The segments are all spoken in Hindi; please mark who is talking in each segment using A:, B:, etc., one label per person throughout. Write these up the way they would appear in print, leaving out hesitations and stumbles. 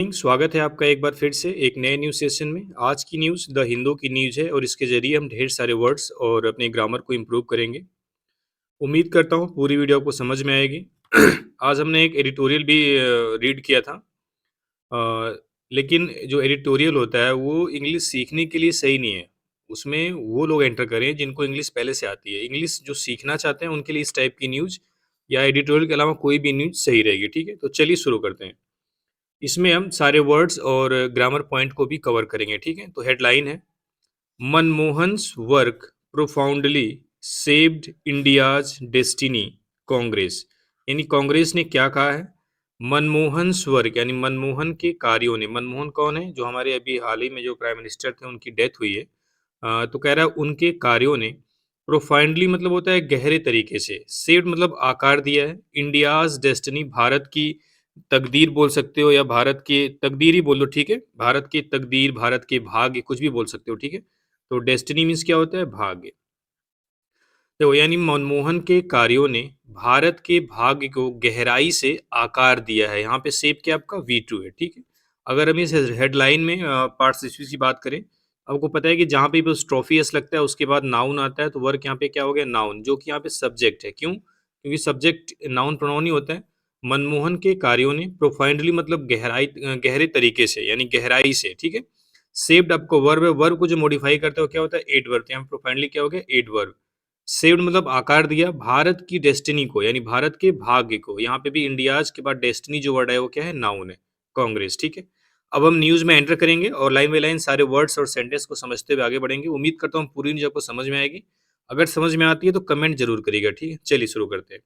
A: स्वागत है आपका एक बार फिर से एक नए न्यूज़ सेशन में। आज की न्यूज़ द हिंदू की न्यूज़ है और इसके ज़रिए हम ढेर सारे वर्ड्स और अपने ग्रामर को इम्प्रूव करेंगे। उम्मीद करता हूँ पूरी वीडियो आपको समझ में आएगी। आज हमने एक एडिटोरियल भी रीड किया था। लेकिन जो एडिटोरियल होता है वो इंग्लिश सीखने के लिए सही नहीं है। उसमें वो लोग एंटर करें जिनको इंग्लिश पहले से आती है। इंग्लिश जो सीखना चाहते हैं उनके लिए इस टाइप की न्यूज़ या एडिटोरियल के अलावा कोई भी न्यूज़ सही रहेगी, ठीक है? तो चलिए शुरू करते हैं। इसमें हम सारे वर्ड्स और ग्रामर पॉइंट को भी कवर करेंगे, ठीक है? तो हेडलाइन है Manmohan's work profoundly saved India's destiny Congress. यानी कांग्रेस ने क्या कहा है? मनमोहन्स वर्क यानी मनमोहन के कार्यों ने, मनमोहन कौन है? जो हमारे अभी हाल ही में जो प्राइम मिनिस्टर थे उनकी डेथ हुई है। तो कह रहा है उनके कार्यों ने प्रोफाउंडली मतलब होता है गहरे तरीके से, सेव्ड मतलब आकार दिया है, इंडियाज डेस्टिनी भारत की तकदीर बोल सकते हो या भारत के तकदीर ही बोल लो, ठीक है? भारत की तकदीर, भारत के भाग्य कुछ भी बोल सकते हो, ठीक है? तो डेस्टिनी मीन्स क्या होता है? भाग्य। देखो यानी मनमोहन के कार्यों ने भारत के भाग्य को गहराई से आकार दिया है। यहाँ पे शेप क्या आपका V2 है, ठीक है? अगर हम इस हेडलाइन में पार्ट्सिपिप्स की बात करें, आपको पता है कि जहाँ पे भी स्ट्रोफी एस लगता है उसके बाद नाउन आता है, तो वर्क यहाँ पे क्या हो गया? नाउन, जो कि यहाँ पे सब्जेक्ट है। क्यों? क्योंकि सब्जेक्ट नाउन प्रोनाउन ही होता है। मनमोहन के कार्यों ने प्रोफाउंडली मतलब गहरे तरीके से यानी गहराई से, ठीक है? शेप्ड आपको वर्ब है, वर्ब को जो मॉडिफाई करता है वो क्या होता है? एडवर्ब। यहाँ प्रोफाउंडली क्या हो गया? एडवर्ब। सेव्ड मतलब आकार दिया भारत की डेस्टिनी को यानी भारत के भाग्य को। यहाँ पे भी इंडियाज के बाद डेस्टिनी जो वर्ड है वो क्या है? नाउन है, कांग्रेस, ठीक है? अब हम न्यूज में एंटर करेंगे और लाइन बाय लाइन सारे वर्ड्स और सेंटेंस को समझते हुए आगे बढ़ेंगे। उम्मीद करता हूँ पूरी न्यूज आपको समझ में आएगी। अगर समझ में आती है तो कमेंट जरूर करिएगा, ठीक है? चलिए शुरू करते हैं।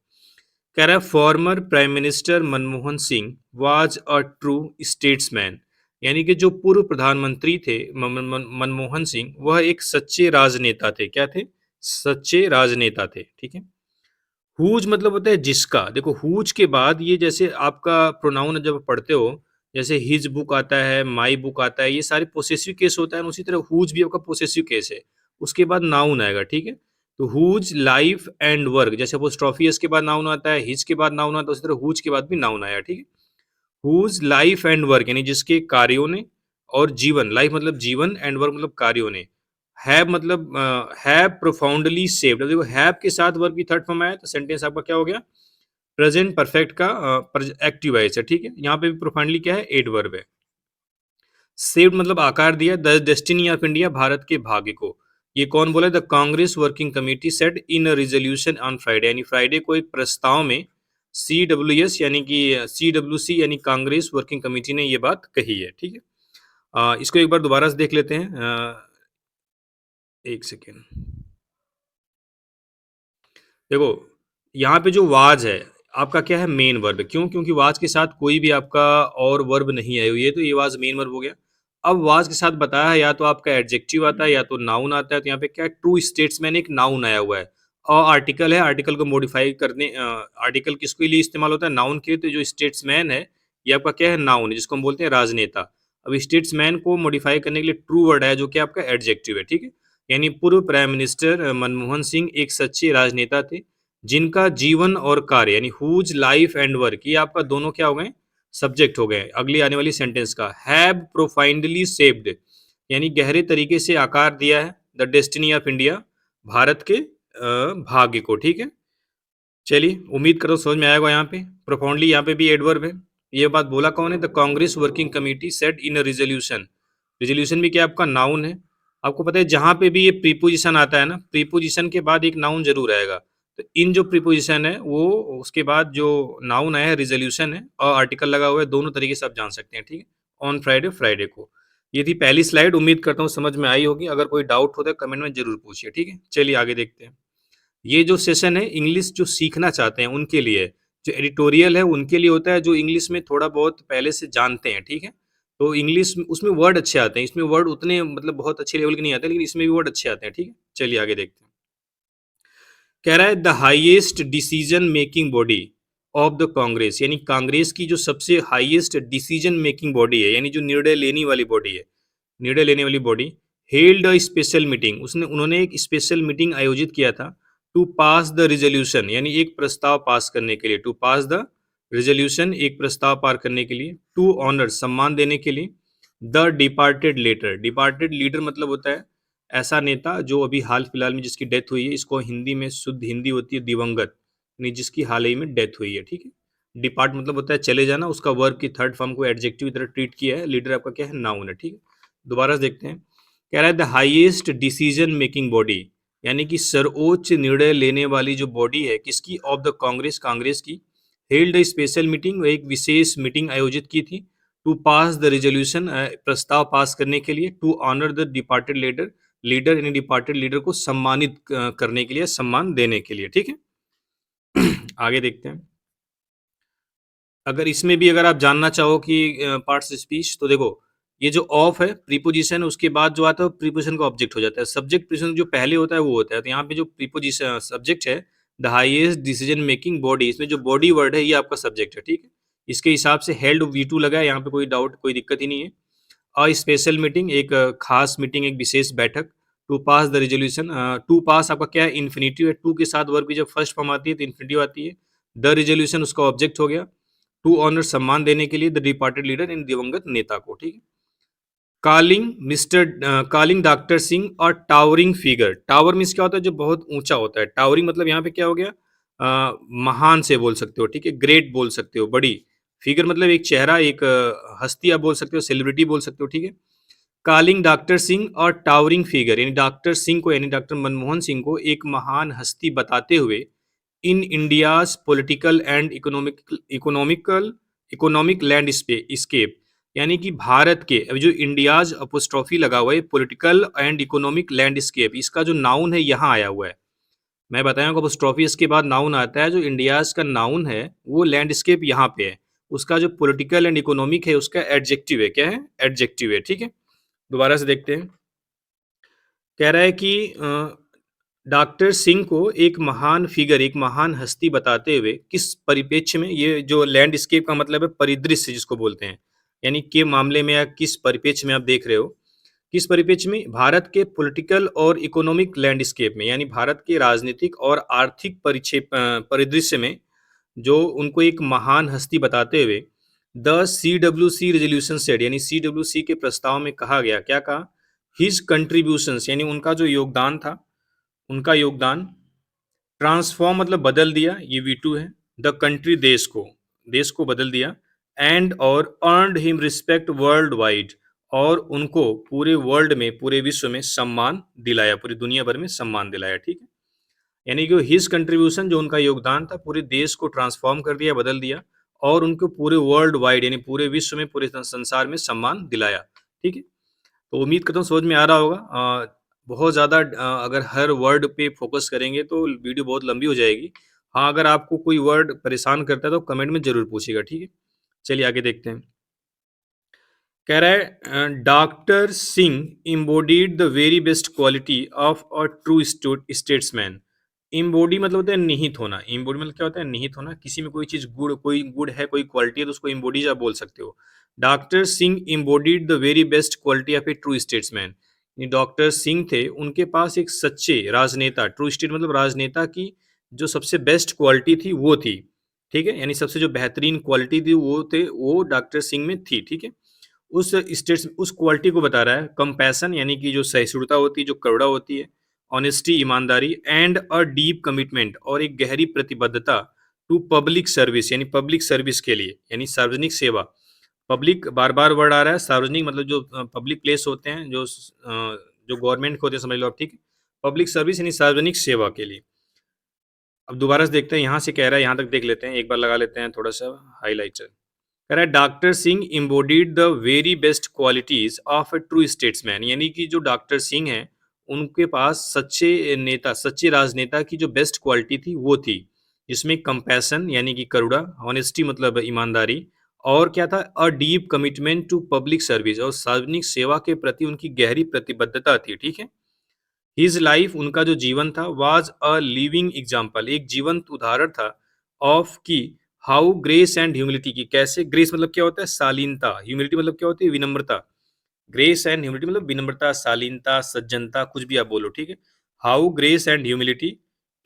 A: कह रहा है former prime minister Manmohan Singh was a true statesman. यानी कि जो पूर्व प्रधानमंत्री थे मनमोहन सिंह, वह एक सच्चे राजनेता थे। क्या थे? सच्चे राजनेता थे, ठीक है? हुज मतलब होता है जिसका। देखो हुज के बाद ये जैसे आपका प्रोनाउन जब पढ़ते हो, जैसे हिज बुक आता है, माई बुक आता है, ये सारे पोसेसिव केस होता है, उसी तरह हुज भी आपका पोसेसिव केस है। उसके बाद नाउन आएगा, ठीक है? तो हुज लाइफ एंड वर्क, जैसे अपोस्ट्रोफी के बाद नाउन आता है, हिज के बाद नाउन आता है, उसी तरह हुज के बाद भी नाउन आया, ठीक है? हुज लाइफ एंड वर्क यानी जिसके कार्यों ने और जीवन, लाइफ मतलब जीवन एंड वर्क मतलब कार्यों ने, हैव मतलब हैव प्रोफाउंडली सेव्ड। अब देखो हैव के साथ वर्ब की थर्ड फॉर्म आया तो सेंटेंस आपका क्या हो गया? प्रेजेंट परफेक्ट का एक्टिव वॉइस है, ठीक है? यहाँ पे भी प्रोफाउंडली क्या है? एडवर्ब है। सेव्ड मतलब आकार दिया, the destiny of India Bharat के भाग्य को। ये कौन बोला? The Congress working committee said in a resolution on Friday, यानी फ्राइडे को एक प्रस्ताव में CWS यानी कि CWC यानी कांग्रेस वर्किंग कमेटी ने ये बात कही है, ठीक है? इसको एक बार दोबारा से देख लेते हैं। एक सेकेंड। देखो यहाँ पे जो वाज है आपका क्या है? Main verb. क्यों? क्योंकि वाज के साथ कोई भी आपका और वर्ब नहीं आई हुई है, तो ये वाज मेन वर्ब हो गया। अब वाज के साथ बताया है या तो आपका एडजेक्टिव आता है या तो नाउन आता है, तो यहाँ पे क्या है? ट्रू स्टेट्समैन एक नाउन आया हुआ है और आर्टिकल है। आर्टिकल को मॉडिफाई करने आर्टिकल किसके लिए इस्तेमाल होता है? नाउन के लिए। तो जो स्टेट्समैन है ये आपका क्या है? नाउन है, जिसको हम बोलते हैं राजनेता। अब स्टेट्समैन को मॉडिफाई करने के लिए ट्रू वर्ड है जो कि आपका एडजेक्टिव है, ठीक है? यानी पूर्व प्राइम मिनिस्टर मनमोहन सिंह एक सच्चे राजनेता थे जिनका जीवन और कार्य यानी हुज लाइफ एंड वर्क, ये आपका दोनों क्या हो गए? सब्जेक्ट हो गए। अगली आने वाली सेंटेंस का हैव प्रोफाइंडली सेव्ड यानी गहरे तरीके से आकार दिया है the destiny of India Bharat के भाग्य को, ठीक है? चलिए उम्मीद करो समझ में आएगा। यहाँ पे प्रोफाउंडली यहाँ पे भी एडवर्ब है। ये बात बोला कौन है? The Congress working committee set in resolution. Resolution भी क्या आपका? नाउन है। आपको पता है जहां पे भी ये प्रीपोजिशन आता है ना, प्रीपोजिशन के बाद एक नाउन जरूर आएगा। तो इन जो प्रीपोजिशन है वो उसके बाद जो नाउन आया है रिजोल्यूशन है और आर्टिकल लगा हुआ है, दोनों तरीके से आप जान सकते हैं, ठीक है? ऑन फ्राइडे, फ्राइडे को। ये थी पहली स्लाइड। उम्मीद करता हूँ समझ में आई होगी। अगर कोई डाउट होता है कमेंट में जरूर पूछिए, ठीक है? चलिए आगे देखते हैं। ये जो सेशन है इंग्लिश जो सीखना चाहते हैं उनके लिए है। जो एडिटोरियल है उनके लिए होता है जो इंग्लिश में थोड़ा बहुत पहले से जानते हैं, ठीक है? तो इंग्लिश उसमें वर्ड अच्छे आते हैं, इसमें वर्ड उतने मतलब बहुत अच्छे लेवल के नहीं आते, लेकिन इसमें भी वर्ड अच्छे आते हैं, ठीक है? चलिए आगे देखते हैं। कह रहा है the highest decision making body of the Congress, यानी कांग्रेस की जो सबसे हाईएस्ट डिसीजन मेकिंग बॉडी है, यानी जो निर्णय लेने वाली बॉडी है, निर्णय लेने वाली body held a special meeting, उन्होंने एक स्पेशल मीटिंग आयोजित किया था टू पास द रिजोल्यूशन, यानी एक प्रस्ताव पास करने के लिए, टू पास द रेजोल्यूशन एक प्रस्ताव पार करने के लिए, टू ऑनर सम्मान देने के लिए, the departed leader, departed leader मतलब होता है ऐसा नेता जो अभी हाल फिलहाल में जिसकी डेथ हुई है, इसको हिंदी में शुद्ध हिंदी होती है दिवंगत, यानी जिसकी हाल ही में डेथ हुई है, ठीक है। डिपार्ट मतलब होता है चले जाना, उसका वर्ब की थर्ड फॉर्म को एडजेक्टिव की तरह ट्रीट किया है, लीडर आपका क्या है, नाउन है, ठीक है। दोबारा से देखते हैं, कह रहा है the highest decision making body, यानी कि सर्वोच्च निर्णय लेने वाली जो बॉडी है किसकी, ऑफ द कांग्रेस, कांग्रेस की, हेल्ड अ स्पेशल मीटिंग, एक विशेष मीटिंग आयोजित की थी, टू पास द रेजोल्यूशन, प्रस्ताव पास करने के लिए, to honour the departed leader, leader यानी डिपार्टेड लीडर को सम्मानित करने के लिए, सम्मान देने के लिए, ठीक है। आगे देखते हैं, अगर इसमें भी अगर आप जानना चाहो कि पार्ट्स स्पीच, तो देखो ये जो ऑफ है प्रीपोजिशन है, उसके बाद जो आता है प्रीपोजिशन का ऑब्जेक्ट हो जाता है, सब्जेक्ट प्रीपोजिशन जो पहले होता है वो होता है, तो यहाँ पे जो प्रीपोजिशन सब्जेक्ट है, the highest decision making body, इसमें जो बॉडी वर्ड है ये आपका सब्जेक्ट है, ठीक है। इसके हिसाब से हेल्ड V2 लगा है, यहाँ पे कोई डाउट कोई दिक्कत ही नहीं है। अ स्पेशल मीटिंग, एक खास मीटिंग, एक विशेष बैठक, to pass the resolution, to pass आपका क्या है, इन्फिनिटिव है, टू के साथ वर्ब की जब फर्स्ट फॉर्म आती है तो इन्फिनिटिव आती है, द रेजोल्यूशन उसका ऑब्जेक्ट हो गया, टू ऑनर सम्मान देने के लिए, द डिपार्टेड लीडर इन दिवंगत नेता को, ठीक है। कॉलिंग डॉक्टर सिंह और टावरिंग फिगर, टावर मीन्स क्या होता है, जो बहुत ऊंचा होता है, टावरिंग मतलब यहाँ पे क्या हो गया, महान से बोल सकते हो, ठीक है, ग्रेट बोल सकते हो, बड़ी, फिगर मतलब एक चेहरा, एक हस्ती आप बोल सकते हो, सेलिब्रिटी बोल सकते हो, ठीक है। कॉलिंग डॉक्टर सिंह और टावरिंग फिगर, यानी डॉक्टर सिंह को, यानी डॉक्टर मनमोहन सिंह को एक महान हस्ती बताते हुए, in India's political and economic landscape, यानी कि भारत के, अभी जो इंडियाज अपोस्ट्रोफी लगा हुआ है, पॉलिटिकल एंड इकोनॉमिक लैंडस्केप, इसका जो नाउन है यहाँ आया हुआ है, मैं बताया आपको अपोस्ट्रोफी इसके बाद नाउन आता है, जो इंडियाज का नाउन है वो लैंडस्केप यहाँ पे है, उसका जो पॉलिटिकल एंड इकोनॉमिक है उसका एडजेक्टिव है, क्या है, एडजेक्टिव है, ठीक है। दोबारा से देखते हैं, कह रहा है कि डॉक्टर सिंह को एक महान फिगर, एक महान हस्ती बताते हुए किस परिप्रेक्ष्य में, ये जो लैंडस्केप का मतलब है परिदृश्य जिसको बोलते हैं, यानी के मामले में या किस परिप्रेक्ष्य में आप देख रहे हो, किस परिप्रेक्ष्य में, भारत के पॉलिटिकल और इकोनॉमिक लैंडस्केप में, यानी भारत के राजनीतिक और आर्थिक परिदृश्य में, जो उनको एक महान हस्ती बताते हुए, द CWC रेजोल्यूशन सेड, यानी CWC के प्रस्ताव में कहा गया, क्या कहा, हिज कंट्रीब्यूशंस, यानी उनका जो योगदान था, उनका योगदान, ट्रांसफॉर्म मतलब बदल दिया, ये V2 है, द कंट्री देश को बदल दिया, एंड और earned him respect world wide, और उनको पूरे वर्ल्ड में, पूरे विश्व में सम्मान दिलाया, पूरी दुनिया भर में सम्मान दिलाया, ठीक है। यानी कि हिज कंट्रीब्यूशन, जो उनका योगदान था, पूरे देश को ट्रांसफॉर्म कर दिया, बदल दिया, और उनको पूरे वर्ल्ड वाइड यानी पूरे विश्व में, पूरे संसार में सम्मान दिलाया, ठीक है। तो उम्मीद करता हूँ समझ में आ रहा होगा। बहुत ज़्यादा अगर हर वर्ड पे फोकस करेंगे तो वीडियो बहुत लंबी हो जाएगी। हाँ, अगर आपको कोई वर्ड परेशान करता है तो कमेंट में ज़रूर पूछिएगा, ठीक है। चलिए आगे देखते हैं, कह रहा है doctor Singh embodied the very best quality of a true statesman. Embody मतलब होता है निहित होना, इम्बोडी मतलब क्या होता है, निहित होना, किसी में कोई चीज़ गुड, कोई गुड है, कोई क्वालिटी है तो उसको इम्बोडीज आप बोल सकते हो। Doctor Singh embodied the very best quality of a true statesman, doctor Singh थे, उनके पास एक सच्चे राजनेता, ट्रू स्टेट मतलब राजनेता की जो सबसे बेस्ट क्वालिटी थी वो थी, ठीक है, यानी सबसे जो बेहतरीन क्वालिटी थी वो थे, वो डॉक्टर सिंह में थी, ठीक है। उस स्टेट्स उस क्वालिटी को बता रहा है, कंपैशन यानी कि जो सहिष्णुता होती है, जो करुणा होती है, ऑनेस्टी ईमानदारी, एंड अ डीप कमिटमेंट और एक गहरी प्रतिबद्धता, टू पब्लिक सर्विस यानी पब्लिक सर्विस के लिए, यानी सार्वजनिक सेवा। पब्लिक बार बार वर्ड आ रहा है, सार्वजनिक मतलब जो पब्लिक प्लेस होते हैं, जो गवर्नमेंट के होते हैं, समझ लो आप, ठीक है। पब्लिक सर्विस यानी सार्वजनिक सेवा के लिए। अब दोबारा से देखते हैं, यहाँ से कह रहा है, यहाँ तक देख लेते हैं, एक बार लगा लेते हैं थोड़ा सा हाईलाइटर। कह रहा है doctor Singh embodied the very best qualities of a true statesman, यानी कि जो डॉक्टर सिंह हैं उनके पास सच्चे नेता, सच्चे राजनेता की जो बेस्ट क्वालिटी थी वो थी, जिसमें कंपैशन यानी कि करुणा, ऑनेस्टी मतलब ईमानदारी, और क्या था, a deep commitment to public service, और सार्वजनिक सेवा के प्रति उनकी गहरी प्रतिबद्धता थी, ठीक है। हिज लाइफ उनका जो जीवन था, वाज अ लिविंग एग्जाम्पल, एक जीवंत उदाहरण था, ऑफ की हाउ ग्रेस एंड ह्यूमिलिटी की, कैसे, ग्रेस मतलब क्या होता है, शालीनता, ह्यूमिलिटी मतलब क्या होती है, विनम्रता, ग्रेस एंड ह्यूमिलिटी मतलब विनम्रता, शालीनता, सज्जनता, कुछ भी आप बोलो, ठीक है। How grace and humility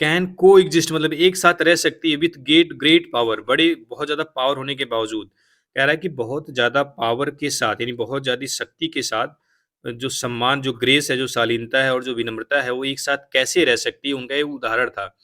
A: can को एग्जिस्ट मतलब एक साथ रह सकती है विथ ग्रेट पावर, बड़े बहुत ज़्यादा पावर होने के बावजूद। कह रहा है कि बहुत ज़्यादा पावर के साथ यानी बहुत ज़्यादा शक्ति के साथ जो सम्मान, जो ग्रेस है, जो शालीनता है और जो विनम्रता है, वो एक साथ कैसे रह सकती है, उनका एक उदाहरण था।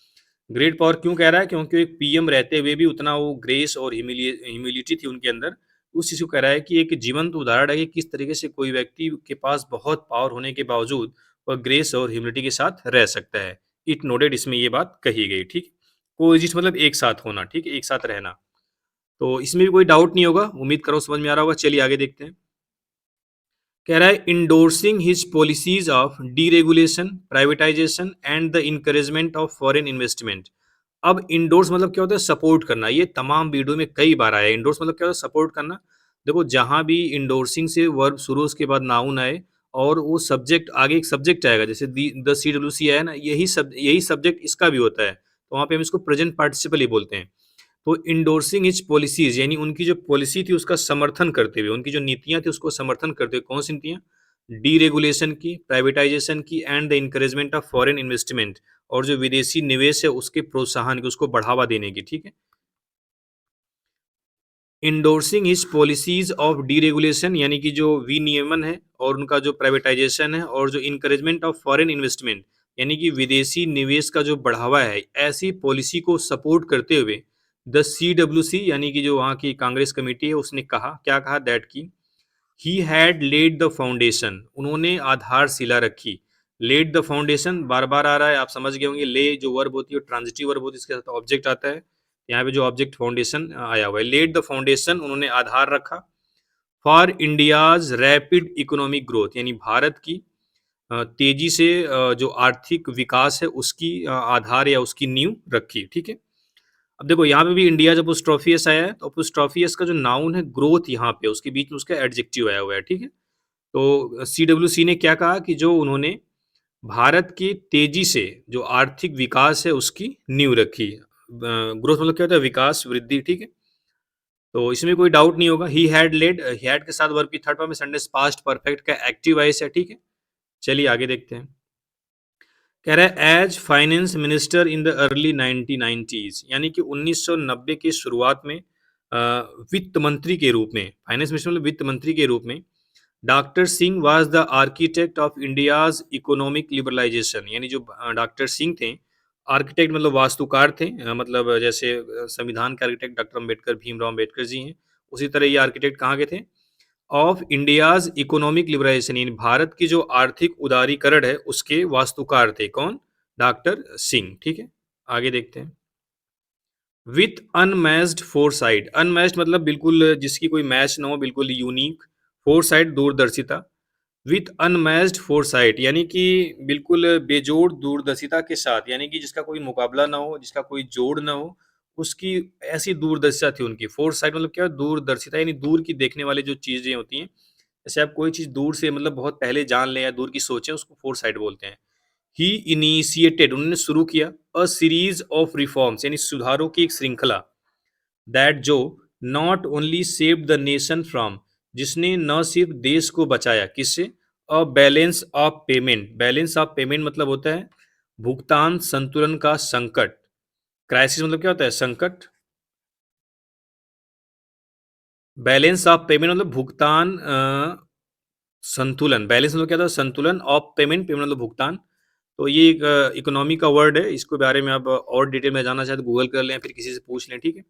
A: ग्रेट पावर क्यों कह रहा है? क्योंकि एक पीएम रहते हुए भी उतना वो ग्रेस और ह्यूमिलिटी थी उनके अंदर। उस चीज़ को कह रहा है कि एक जीवंत उदाहरण है कि किस तरीके से कोई व्यक्ति के पास बहुत पावर होने के बावजूद वह ग्रेस और ह्यूमिलिटी के साथ रह सकता है। इट नोटेड इसमें ये बात कही गई, ठीक? कोएग्जिस्ट मतलब एक साथ होना, ठीक है? एक साथ रहना। तो इसमें भी कोई डाउट नहीं होगा, उम्मीद कर रहा हूँ समझ में आ रहा होगा। चलिए आगे देखते हैं। कह रहा है endorsing his policies of deregulation, privatisation and the encouragement of foreign investment. अब इंडोर्स मतलब क्या होता है? सपोर्ट करना। ये तमाम वीडियो में कई बार आया है। इंडोर्स मतलब क्या होता है? सपोर्ट करना। देखो जहाँ भी इंडोर्सिंग से वर्ब शुरू उसके बाद नाउन आए और वो सब्जेक्ट आगे एक सब्जेक्ट आएगा, जैसे द CWC है ना, यही सब्जेक्ट इसका भी होता है, तो वहाँ पे हम इसको प्रेजेंट पार्टिसिपल ही बोलते हैं। तो इंडोर्सिंग हिज पॉलिसीज यानी उनकी जो पॉलिसी थी उसका समर्थन करते हुए, उनकी जो नीतियां थी उसको समर्थन करते हुए। कौन सी नीतियां? डीरेगुलेशन की, प्राइवेटाइजेशन की and the encouragement of foreign investment, और जो विदेशी निवेश है उसके प्रोत्साहन की, उसको बढ़ावा देने की, ठीक है। Endorsing his policies of deregulation यानी कि जो विनियमन है और उनका जो प्राइवेटाइजेशन है, और जो इंकरेजमेंट ऑफ फॉरेन इन्वेस्टमेंट यानी कि विदेशी निवेश का जो बढ़ावा है, ऐसी पॉलिसी को सपोर्ट करते हुए द CWC यानी कि जो वहाँ की कांग्रेस कमेटी है उसने कहा, क्या कहा? दैट की he had laid the foundation, उन्होंने आधारशिला रखी। लेड द फाउंडेशन बार बार आ रहा है, आप समझ गए होंगे। ले जो वर्ब होती है ट्रांजिटिव वर्ब होती है, इसके साथ ऑब्जेक्ट आता है। यहाँ पे जो ऑब्जेक्ट फाउंडेशन आया हुआ है, लेड द फाउंडेशन, उन्होंने आधार रखा। For India's rapid economic growth यानी भारत की तेजी से जो आर्थिक विकास है उसकी आधार या उसकी नींव रखी, ठीक है। अब देखो यहाँ पे भी इंडिया जब अपोस्ट्रोफियस आया है, तो अपोस्ट्रोफियस का जो नाउन है ग्रोथ, यहाँ पे उसके बीच में उसका एडजेक्टिव आया हुआ है, ठीक है। तो CWC ने क्या कहा कि जो उन्होंने भारत की तेजी से जो आर्थिक विकास है उसकी नींव रखी। ग्रोथ मतलब क्या होता है? विकास, वृद्धि, ठीक है। तो इसमें कोई डाउट नहीं होगा। ही हैड लेड, हैड के साथ वर्ब की थर्ड फॉर्म में संडेस पास्ट परफेक्ट का एक्टिव वॉइस है, ठीक है। चलिए आगे देखते हैं। कह रहा है as finance minister in the early 1990s यानी कि 1990 की शुरुआत में वित्त मंत्री के रूप में, फाइनेंस मिनिस्टर मतलब वित्त मंत्री के रूप में, doctor Singh was the architect of India's economic liberalisation यानी जो डॉक्टर सिंह थे, आर्किटेक्ट मतलब वास्तुकार थे, मतलब जैसे संविधान के आर्किटेक्ट डॉक्टर अम्बेडकर, भीमराव अम्बेडकर जी हैं, उसी तरह ये आर्किटेक्ट कहाँ के थे? ऑफ इंडियाज इकोनॉमिक लिबरलाइजेशन यानी भारत की जो आर्थिक उदारीकरण है उसके वास्तुकार थे। कौन? डॉक्टर सिंह, ठीक है। आगे देखते हैं। विथ अनमैच्ड फोरसाइट, अनमैच्ड मतलब बिल्कुल जिसकी कोई मैच ना हो, बिल्कुल यूनिक। फोरसाइट दूरदर्शिता। विथ अनमैच्ड फोरसाइट यानी कि बिल्कुल बेजोड़ दूरदर्शिता के साथ, यानी कि जिसका कोई मुकाबला ना हो, जिसका कोई जोड़ ना हो, उसकी ऐसी दूरदर्शिता थी उनकी। फोरसाइट मतलब क्या? दूरदर्शिता यानी दूर की देखने वाली जो चीजें होती हैं, जैसे आप कोई चीज दूर से मतलब बहुत पहले जान लें या दूर की सोचें, उसको फोरसाइट बोलते हैं। ही इनिशिएटेड, उन्होंने शुरू किया अ सीरीज ऑफ रिफॉर्म्स यानी सुधारों की एक श्रृंखला, दैट जो not only saved the nation from, जिसने न सिर्फ देश को बचाया, किससे? A balance of payment, balance of payment मतलब होता है भुगतान संतुलन का संकट। क्राइसिस मतलब क्या होता है? संकट। बैलेंस ऑफ पेमेंट मतलब भुगतान संतुलन। बैलेंस मतलब क्या था? संतुलन। ऑफ पेमेंट, पेमेंट मतलब भुगतान। तो ये एक इकोनॉमी का वर्ड है, इसके बारे में आप और डिटेल में जानना चाहे तो गूगल कर लें, फिर किसी से पूछ लें, ठीक है।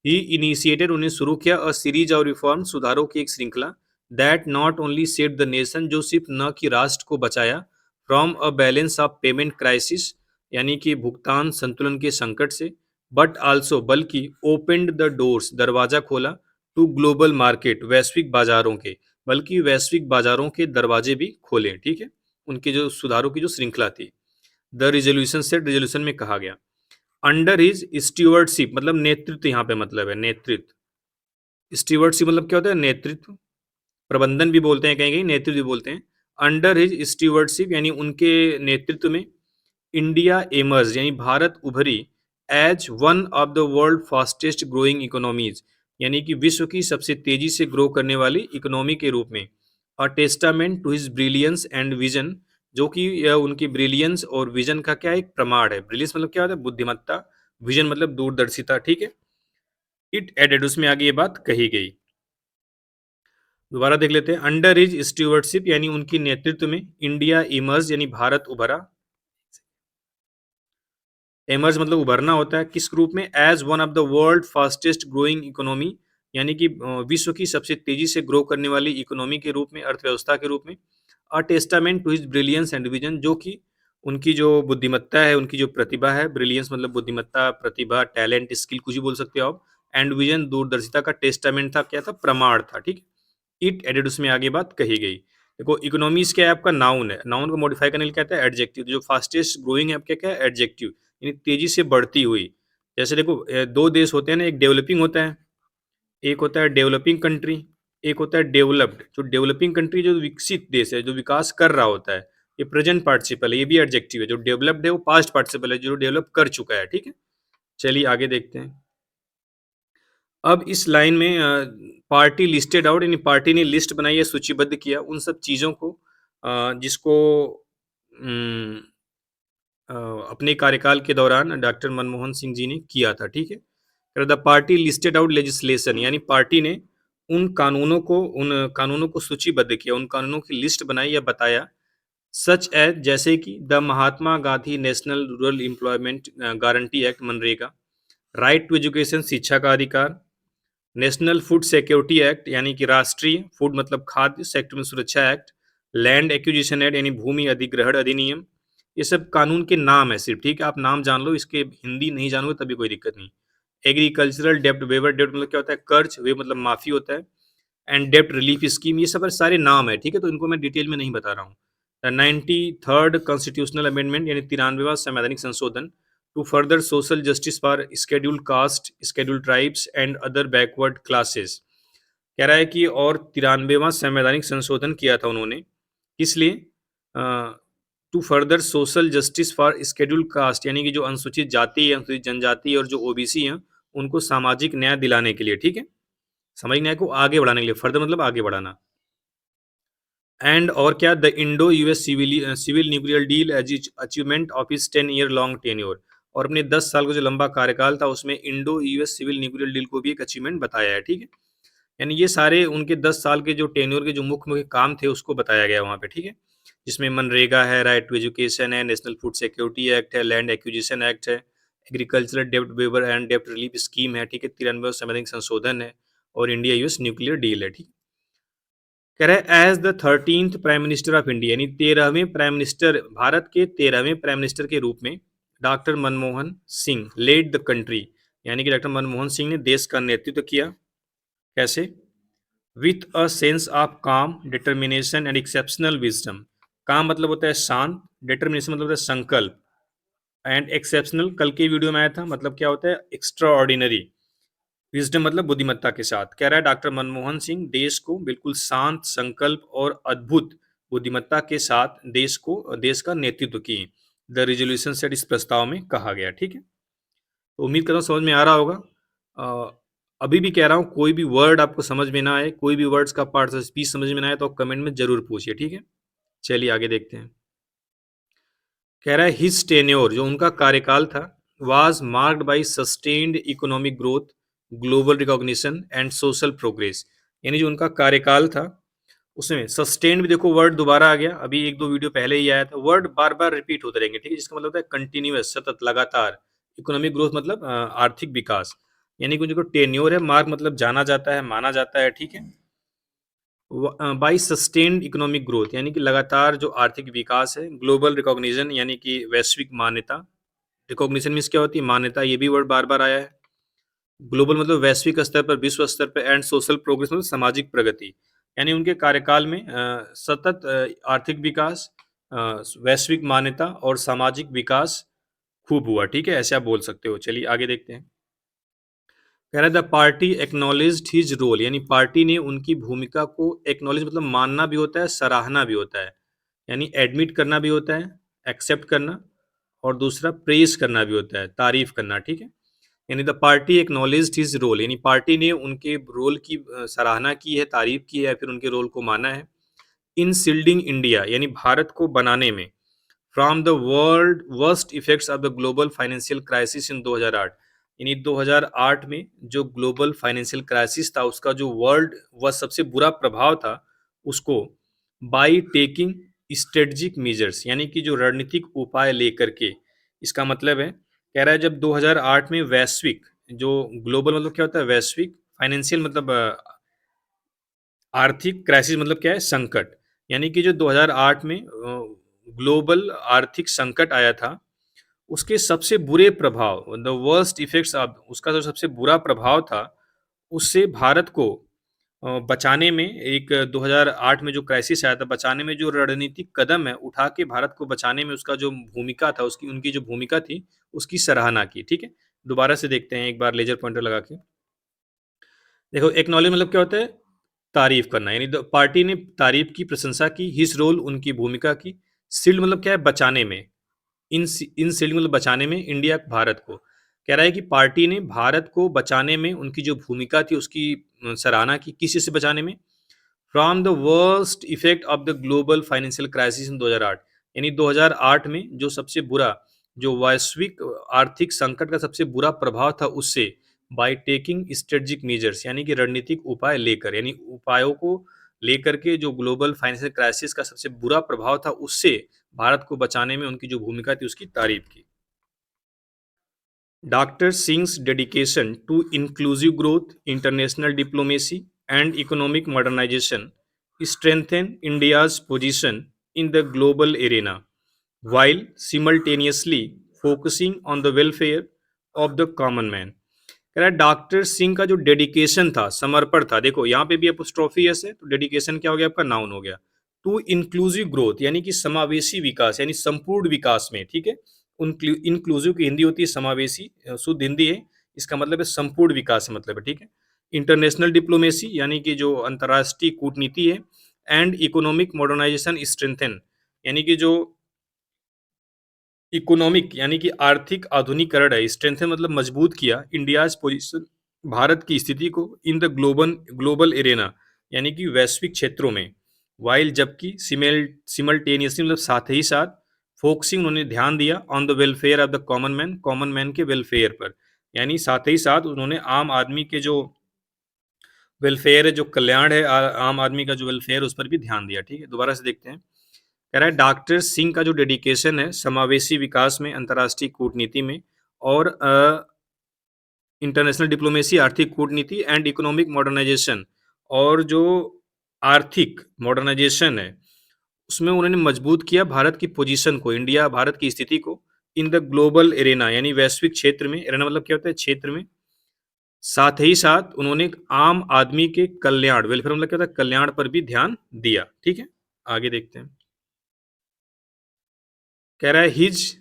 A: ही इनिशिएटेड, उन्हें शुरू किया अ सीरीज ऑफ रिफॉर्म, सुधारों की एक श्रृंखला, that not only save the nation, जो सिर्फ न कि राष्ट्र को बचाया, from a balance of payment crisis यानी कि भुगतान संतुलन के संकट से, बट आल्सो बल्कि ओपेंड द डोर्स, दरवाजा खोला, टू ग्लोबल मार्केट, वैश्विक बाजारों के, बल्कि वैश्विक बाजारों के दरवाजे भी खोले, ठीक है। उनके जो सुधारों की जो श्रृंखला थी। द रिजोल्यूशन सेट, रिजोल्यूशन में कहा गया। अंडर हिज स्टीवर्डशिप मतलब नेतृत्व, यहाँ पे मतलब है नेतृत्व। स्टीवर्डशिप मतलब क्या होता है? नेतृत्व। प्रबंधन भी बोलते हैं, कहीं कहीं नेतृत्व भी बोलते हैं। अंडर हिज स्टीवर्डशिप यानी उनके नेतृत्व में, इंडिया एमर्ज यानी भारत उभरी, as one of the world fastest growing economies यानी कि विश्व की सबसे तेजी से ग्रो करने वाली इकोनॉमी के रूप में। A testament to his brilliance and vision, जो कि उनकी ब्रिलियंस और विजन का क्या एक प्रमाण है। ब्रिलियंस मतलब क्या होता है? बुद्धिमत्ता, विजन मतलब दूरदर्शिता, ठीक है। इट एडेड, उसमें आगे ये बात कही गई। दोबारा देख लेते हैं। अंडर हिज स्टीवर्डशिप यानी उनकी नेतृत्व में इंडिया इमर्ज यानी भारत उभरा। एमर्ज मतलब उभरना होता है, किस रूप में? As one of the world fastest growing economy, यानी कि विश्व की सबसे तेजी से ग्रो करने वाली इकोनॉमी के रूप में, अर्थव्यवस्था के रूप में। A testament to his brilliance and vision, जो कि उनकी जो बुद्धिमत्ता है, उनकी जो प्रतिभा है, ब्रिलियंस मतलब बुद्धिमत्ता, प्रतिभा, टैलेंट, स्किल, कुछ भी बोल सकते हो आप, एंड विजन दूरदर्शिता का टेस्टामेंट था, क्या था? प्रमाण था, ठीक है। इट एडेड, उसमें आगे बात कही गई। देखो इकोनॉमीज क्या है आपका? नाउन है, नाउन को मॉडिफाई करने के लिए कहता है एडजेक्टिव। जो फास्टेस्ट ग्रोइंग है आपका क्या है? एडजेक्टिव, यानी तेजी से बढ़ती हुई। जैसे देखो दो देश होते हैं ना, एक डेवलपिंग होता है, एक होता है डेवलपिंग कंट्री, एक होता है डेवलप्ड। जो डेवलपिंग कंट्री जो विकसित देश है, जो विकास कर रहा होता है, ये प्रेजेंट पार्टिसिपल है, ये भी एडजेक्टिव है। जो डेवलप्ड है वो पास्ट पार्टिसिपल है, जो डेवलप कर चुका है, ठीक है। चलिए आगे देखते हैं। अब इस लाइन में पार्टी लिस्टेड आउट, यानी पार्टी ने लिस्ट बनाई है, सूचीबद्ध किया उन सब चीज़ों को जिसको उम, अ, अपने कार्यकाल के दौरान डॉक्टर मनमोहन सिंह जी ने किया था, ठीक है। The party listed out legislation, यानी पार्टी ने उन कानूनों को सूचीबद्ध किया, उन कानूनों की लिस्ट बनाई या बताया। सच एज, जैसे कि the Mahatma Gandhi national rural employment guarantee act मनरेगा, राइट टू एजुकेशन शिक्षा का अधिकार, नेशनल फूड सिक्योरिटी एक्ट यानी कि राष्ट्रीय फूड मतलब खाद्य सेक्टर में सुरक्षा एक्ट, लैंड एक्विजिशन एक्ट यानी भूमि अधिग्रहण अधिनियम। ये सब कानून के नाम है सिर्फ, ठीक है। आप नाम जान लो, इसके हिंदी नहीं जानोगे तभी कोई दिक्कत नहीं। एग्रीकल्चरल डेप्ट वेवर, डेप्ट मतलब क्या होता है? कर्ज, वे मतलब माफी होता है। एंड डेप्ट रिलीफ स्कीम, ये सब सारे नाम है, ठीक है। तो इनको मैं डिटेल में नहीं बता रहा हूँ। द 93rd कॉन्स्टिट्यूशनल अमेंडमेंट यानी 93वां संवैधानिक संशोधन, to further social justice for scheduled caste, scheduled tribes and other backward classes. कह रहा है कि और 93वां संवैधानिक संशोधन किया था उन्होंने, किस लिए? To further social justice for scheduled caste, यानी कि जो अनुसूचित जाति है, अनुसूचित जनजाति और जो ओबीसी हैं, उनको सामाजिक न्याय दिलाने के लिए, ठीक है। सामाजिक न्याय को आगे बढ़ाने के लिए, फर्दर मतलब आगे बढ़ाना। एंड और क्या? The Indo US civil nuclear deal as achievement of इस 10 ईयर लॉन्ग टेन्योर, और अपने 10 साल का जो लंबा कार्यकाल था उसमें Indo US civil nuclear deal को भी एक अचीवमेंट बताया है, ठीक है। यानी ये सारे उनके 10 साल के जो टेन्योर के जो मुख्य मुख्य काम थे उसको बताया गया वहाँ पे, ठीक है। जिसमें मनरेगा है, राइट टू एजुकेशन है, नेशनल फूड सिक्योरिटी एक्ट है, लैंड एक्विजिशन एक्ट है, agricultural dept waiver and dept relief scheme है, ठीक है, 93वां संवैधानिक संशोधन है, और इंडिया यूएस न्यूक्लियर डील है, ठीक है। कह रहा है as the 13th prime minister of India, यानी 13वें प्राइम मिनिस्टर, भारत के 13वें प्राइम मिनिस्टर के रूप में doctor Manmohan Singh led the country, यानी कि डॉक्टर मनमोहन सिंह ने देश का नेतृत्व किया। कैसे? विथ अ सेंस ऑफ काम, डिटर्मिनेशन एंड एक्सेप्शनल विजडम। काम मतलब होता है शांत, डिटर्मिनेशन मतलब होता है संकल्प, एंड एक्सेप्शनल कल के वीडियो में आया था, मतलब क्या होता है? Extra ordinary. विजडम मतलब बुद्धिमत्ता के साथ। कह रहा है डॉक्टर मनमोहन सिंह देश को बिल्कुल शांत, संकल्प और अद्भुत बुद्धिमत्ता के साथ देश का नेतृत्व किए। द रिजोल्यूशन सेट, इस प्रस्ताव में कहा गया, ठीक है। तो उम्मीद करता हूँ समझ में आ रहा होगा। अभी भी कह रहा हूँ, कोई भी वर्ड आपको समझ में ना आए, कोई भी वर्ड्स का पार्ट ऑफ स्पीच समझ में ना आए तो कमेंट में जरूर पूछिए, ठीक है। चलिए आगे देखते हैं। कह रहा है हिज टेन्योर, जो उनका कार्यकाल था, was marked by sustained economic growth, global recognition and social progress. यानी जो उनका कार्यकाल था उसमें सस्टेन्ड भी, देखो वर्ड दोबारा आ गया, अभी एक दो वीडियो पहले ही आया था। वर्ड बार बार रिपीट होते रहेंगे, ठीक है, जिसका मतलब होता है कंटिन्यूअस, सतत, लगातार। इकोनॉमिक ग्रोथ मतलब आर्थिक विकास, यानी कि जो टेन्योर है, मार्क मतलब जाना जाता है, माना जाता है, ठीक है। बाई सस्टेन्ड इकोनॉमिक ग्रोथ, यानी कि लगातार जो आर्थिक विकास है। ग्लोबल रिकॉग्निशन यानी कि वैश्विक मान्यता। रिकॉग्निशन मीन्स क्या होती है? मान्यता, ये भी वर्ड बार बार आया है। ग्लोबल मतलब वैश्विक स्तर पर, विश्व स्तर पर, एंड सोशल प्रोग्रेस मतलब सामाजिक प्रगति। यानी उनके कार्यकाल में सतत आर्थिक विकास, वैश्विक मान्यता और सामाजिक विकास खूब हुआ, ठीक है, ऐसे आप बोल सकते हो। चलिए आगे देखते हैं। कह रहा है the party acknowledged his role, यानी पार्टी ने उनकी भूमिका को एक्नॉलेज मतलब मानना भी होता है, सराहना भी होता है, यानी एडमिट करना भी होता है, एक्सेप्ट करना, और दूसरा प्रेज करना भी होता है, तारीफ करना, ठीक है। यानी the party acknowledged his role, यानी पार्टी ने उनके रोल की सराहना की है, तारीफ की है, या फिर उनके रोल को माना है। इन सील्डिंग इंडिया यानी भारत को बनाने में from the world worst effects of the global financial crisis in 2008। यानी 2008 में जो ग्लोबल फाइनेंशियल क्राइसिस था उसका जो वर्ल्ड वह सबसे बुरा प्रभाव था उसको बाय टेकिंग स्ट्रेटजिक मेजर्स यानी कि जो रणनीतिक उपाय लेकर के। इसका मतलब है कह रहा है जब 2008 में वैश्विक जो ग्लोबल मतलब क्या होता है वैश्विक फाइनेंशियल मतलब आर्थिक क्राइसिस मतलब क्या है संकट। यानी कि जो 2008 में ग्लोबल आर्थिक संकट आया था उसके सबसे बुरे प्रभाव द वर्स्ट इफेक्ट्स ऑफ उसका जो सबसे बुरा प्रभाव था उससे भारत को बचाने में एक 2008 में जो क्राइसिस आया था बचाने में जो रणनीतिक कदम है उठा के भारत को बचाने में उसका जो भूमिका था उसकी उनकी जो भूमिका थी उसकी सराहना की। ठीक है, दोबारा से देखते हैं एक बार लेजर पॉइंटर लगा के। देखो एक्नॉलेज मतलब क्या होता है तारीफ करना, यानी पार्टी ने तारीफ की प्रशंसा की, हिज रोल उनकी भूमिका की, शील्ड मतलब क्या है बचाने में, इन शील्ड मतलब बचाने में इंडिया भारत को। कह रहा है कि पार्टी ने भारत को बचाने में उनकी जो भूमिका थी उसकी सराहना की। किसी से बचाने में from the worst effect of the global financial crisis in 2008। यानी 2008 में जो सबसे बुरा जो वैश्विक आर्थिक संकट का सबसे बुरा प्रभाव था उससे बाय टेकिंग स्ट्रेटजिक मेजर्स यानी कि रणनीतिक उपाय लेकर, यानी उपायों को लेकर के जो ग्लोबल फाइनेंशियल क्राइसिस का सबसे बुरा प्रभाव था उससे भारत को बचाने में उनकी जो भूमिका थी उसकी तारीफ की। Dr. Singh's dedication to inclusive growth, international diplomacy, and economic modernization strengthened India's position in the global arena, while simultaneously focusing on the welfare of the common man. कह रहा है डॉक्टर सिंह का जो डेडिकेशन था समर्पण था, देखो यहाँ पे भी अपोस्ट्रोफी एस है तो डेडिकेशन क्या हो गया आपका नाउन हो गया। टू इंक्लूसिव ग्रोथ यानी कि समावेशी विकास यानी संपूर्ण विकास में। ठीक है, इंक्लूसिव की हिंदी होती है समावेशी, शुद्ध हिंदी है, इसका मतलब है संपूर्ण विकास से मतलब है। ठीक है, इंटरनेशनल डिप्लोमेसी यानी कि जो अंतर्राष्ट्रीय कूटनीति है, एंड इकोनॉमिक मॉडर्नाइजेशन स्ट्रेंथन यानी कि जो इकोनॉमिक यानी कि आर्थिक आधुनिकरण है, स्ट्रेंथन मतलब मजबूत किया इंडियाज पोजीशन भारत की स्थिति को इन द ग्लोबल एरेना यानी कि वैश्विक क्षेत्रों में। वाइल जबकि सिमल्टेनियसली मतलब साथ ही साथ फोकसिंग उन्होंने ध्यान दिया on the welfare of the common man के वेलफेयर पर, यानी साथ ही साथ उन्होंने आम आदमी के जो वेलफेयर है जो कल्याण है आम आदमी का जो वेलफेयर उस पर भी ध्यान दिया। ठीक है, दोबारा से देखते हैं। कह रहा है डॉक्टर सिंह का जो डेडिकेशन है समावेशी विकास में, अंतर्राष्ट्रीय कूटनीति में और इंटरनेशनल डिप्लोमेसी आर्थिक कूटनीति एंड इकोनॉमिक मॉडर्नाइजेशन, और जो आर्थिक मॉडर्नाइजेशन है उसमें उन्होंने मजबूत किया भारत की पोजीशन को, इंडिया भारत की स्थिति को इन द ग्लोबल एरेना यानी वैश्विक क्षेत्र में। एरेना मतलब क्या होता है क्षेत्र में। साथ ही साथ उन्होंने आम आदमी के कल्याण वेलफेयर मतलब क्या होता है कल्याण पर भी ध्यान दिया। ठीक है, आगे देखते हैं। कह रहा है his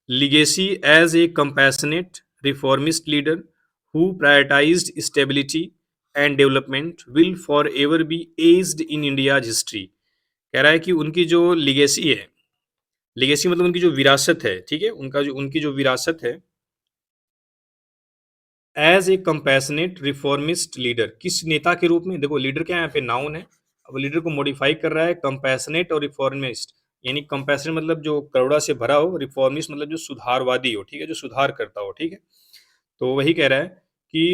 A: legacy as a compassionate reformist leader who prioritised stability and development will forever be etched in India's history. कह रहा है कि उनकी जो लिगेसी है, लिगेसी मतलब उनकी जो विरासत है, ठीक है, उनकी जो विरासत है as a compassionate reformist leader, किस नेता के रूप में। देखो लीडर क्या है यहाँ पे नाउन है, अब लीडर को मॉडिफाई कर रहा है कंपैशनेट और रिफॉर्मिस्ट, यानी कंपैशनेट मतलब जो करुणा से भरा हो, रिफॉर्मिस्ट मतलब जो सुधारवादी हो। ठीक है, जो सुधार करता हो। ठीक है, तो वही कह रहा है कि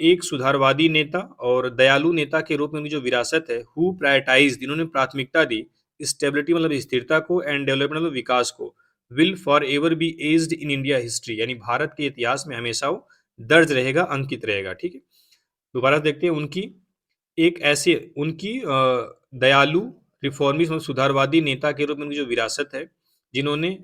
A: एक सुधारवादी नेता और दयालु नेता के रूप में उनकी जो विरासत है, हु प्रायोरिटाइज इन्होंने प्राथमिकता दी स्टेबिलिटी मतलब स्थिरता को एंड डेवलपमेंट मतलब विकास को, will forever be etched in India history यानी भारत के इतिहास में हमेशा वो दर्ज रहेगा, अंकित रहेगा। ठीक है, दोबारा देखते हैं उनकी एक ऐसे उनकी दयालु रिफॉर्मिस्ट मतलब सुधारवादी नेता के रूप में उनकी जो विरासत है, जिन्होंने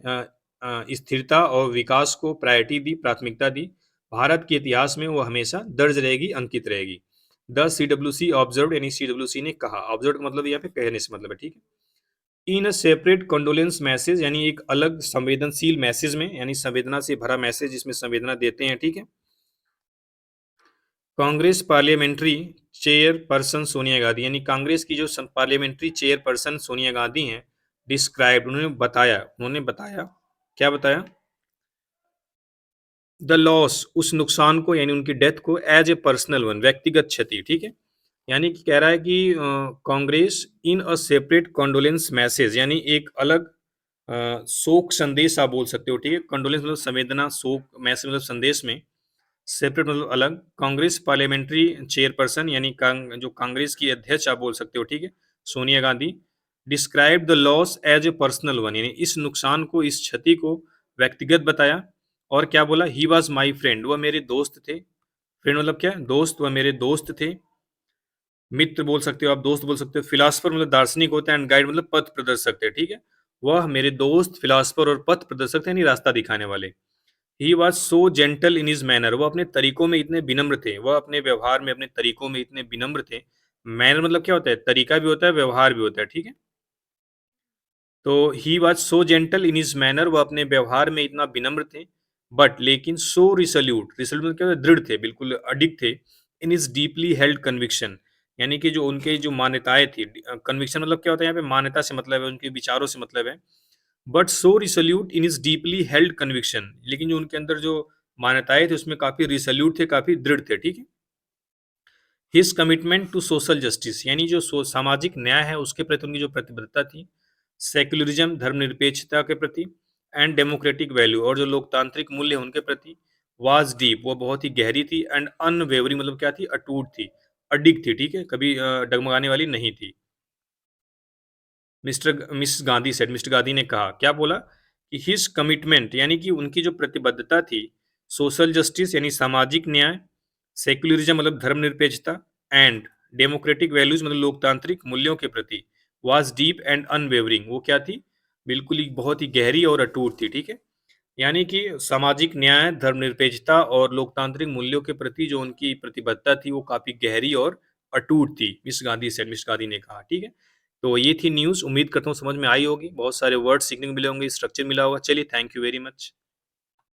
A: स्थिरता और विकास को प्रायोरिटी दी, प्राथमिकता दी, भारत के इतिहास में वो हमेशा दर्ज रहेगी, अंकित रहेगी। द CWC ऑब्जर्व यानी CWC ने कहा, ऑब्जर्व का मतलब यहाँ पे कहने से मतलब है। ठीक है, इन अ सेपरेट कंडोलेंस मैसेज यानी एक अलग संवेदनशील मैसेज में, यानी संवेदना से भरा मैसेज जिसमें संवेदना देते हैं। ठीक है, कांग्रेस पार्लियामेंट्री चेयरपर्सन सोनिया गांधी यानी कांग्रेस की जो पार्लियामेंट्री चेयरपर्सन सोनिया गांधी हैं, डिस्क्राइब उन्होंने बताया क्या बताया, द लॉस उस नुकसान को यानी उनकी डेथ को एज ए पर्सनल वन व्यक्तिगत क्षति। ठीक है, यानी कि कह रहा है कि कांग्रेस इन अ सेपरेट कंडोलेंस मैसेज, यानी एक अलग शोक संदेश आप बोल सकते हो, ठीक है। कंडोलेंस मतलब संवेदना, शोक, मैसेज मतलब संदेश में, सेपरेट मतलब अलग। कांग्रेस पार्लियामेंट्री चेयरपर्सन यानी जो कांग्रेस की अध्यक्ष आप बोल सकते हो, ठीक है, Sonia Gandhi, describe the loss as a personal one, यानी इस नुकसान को, इस क्षति को व्यक्तिगत बताया। और क्या बोला, ही वॉज माई फ्रेंड, वह मेरे दोस्त थे। फ्रेंड मतलब क्या, दोस्त, वह मेरे दोस्त थे। मित्र बोल सकते हो आप, दोस्त बोल सकते हो। फिलासफर मतलब दार्शनिक होता है, एंड गाइड मतलब पथ प्रदर्शक थे, ठीक है। वह मेरे दोस्त, फिलासफर और पथ प्रदर्शक थे, यानी रास्ता दिखाने वाले। He was so gentle in his manner, वह अपने तरीकों में इतने विनम्र थे, वह अपने व्यवहार में, अपने तरीकों में इतने विनम्र थे। मैनर मतलब क्या होता है, तरीका भी होता है, व्यवहार भी होता है, ठीक है। तो he was so gentle in his manner, वह अपने व्यवहार में इतना विनम्र थे। बट लेकिन सो रिसोल्यूट, रिसोल्यूट मतलब क्या होता है, दृढ़ थे, बिल्कुल अडिग थे। इन इज डीपली हेल्ड कन्विक्शन, यानी कि जो उनके जो मान्यताएं थी, कन्विक्शन मतलब क्या होता है यहाँ पे, मान्यता से मतलब है, उनके विचारों से मतलब है। But so resolute in his deeply held conviction, लेकिन जो उनके अंदर जो मान्यताएं थे उसमें काफी रिसोल्यूट थे, काफी दृढ़ थे, ठीक है। His commitment to social justice, यानी जो सामाजिक न्याय है उसके प्रति उनकी जो प्रतिबद्धता थी। सेक्युलरिज्म धर्मनिरपेक्षता के प्रति, एंड डेमोक्रेटिक वैल्यू और जो लोकतांत्रिक मूल्य है उनके प्रति। वाज डीप, वो बहुत ही गहरी थी। एंड अनवेवरिंग मतलब क्या थी, अटूट थी, अडिग थी, ठीक है, कभी डगमगाने वाली नहीं थी। Miss Gandhi said, mister Gandhi ने कहा, क्या बोला कि हिज कमिटमेंट यानी कि उनकी जो प्रतिबद्धता थी, सोशल जस्टिस यानी सामाजिक न्याय, सेक्युलरिज्म मतलब धर्मनिरपेक्षता, एंड डेमोक्रेटिक वैल्यूज मतलब लोकतांत्रिक मूल्यों के प्रति, वाज डीप एंड अनवेवरिंग, वो क्या थी, बिल्कुल ही बहुत ही गहरी और अटूट थी, ठीक है। यानी कि सामाजिक न्याय, धर्मनिरपेक्षता और लोकतांत्रिक मूल्यों के प्रति जो उनकी प्रतिबद्धता थी वो काफी गहरी और अटूट थी, मिस गांधी से, मिस गांधी ने कहा, ठीक है। तो ये थी न्यूज़, उम्मीद करता हूँ समझ में आई होगी, बहुत सारे वर्ड सीखने को मिले होंगे, स्ट्रक्चर मिला होगा। चलिए, थैंक यू वेरी मच।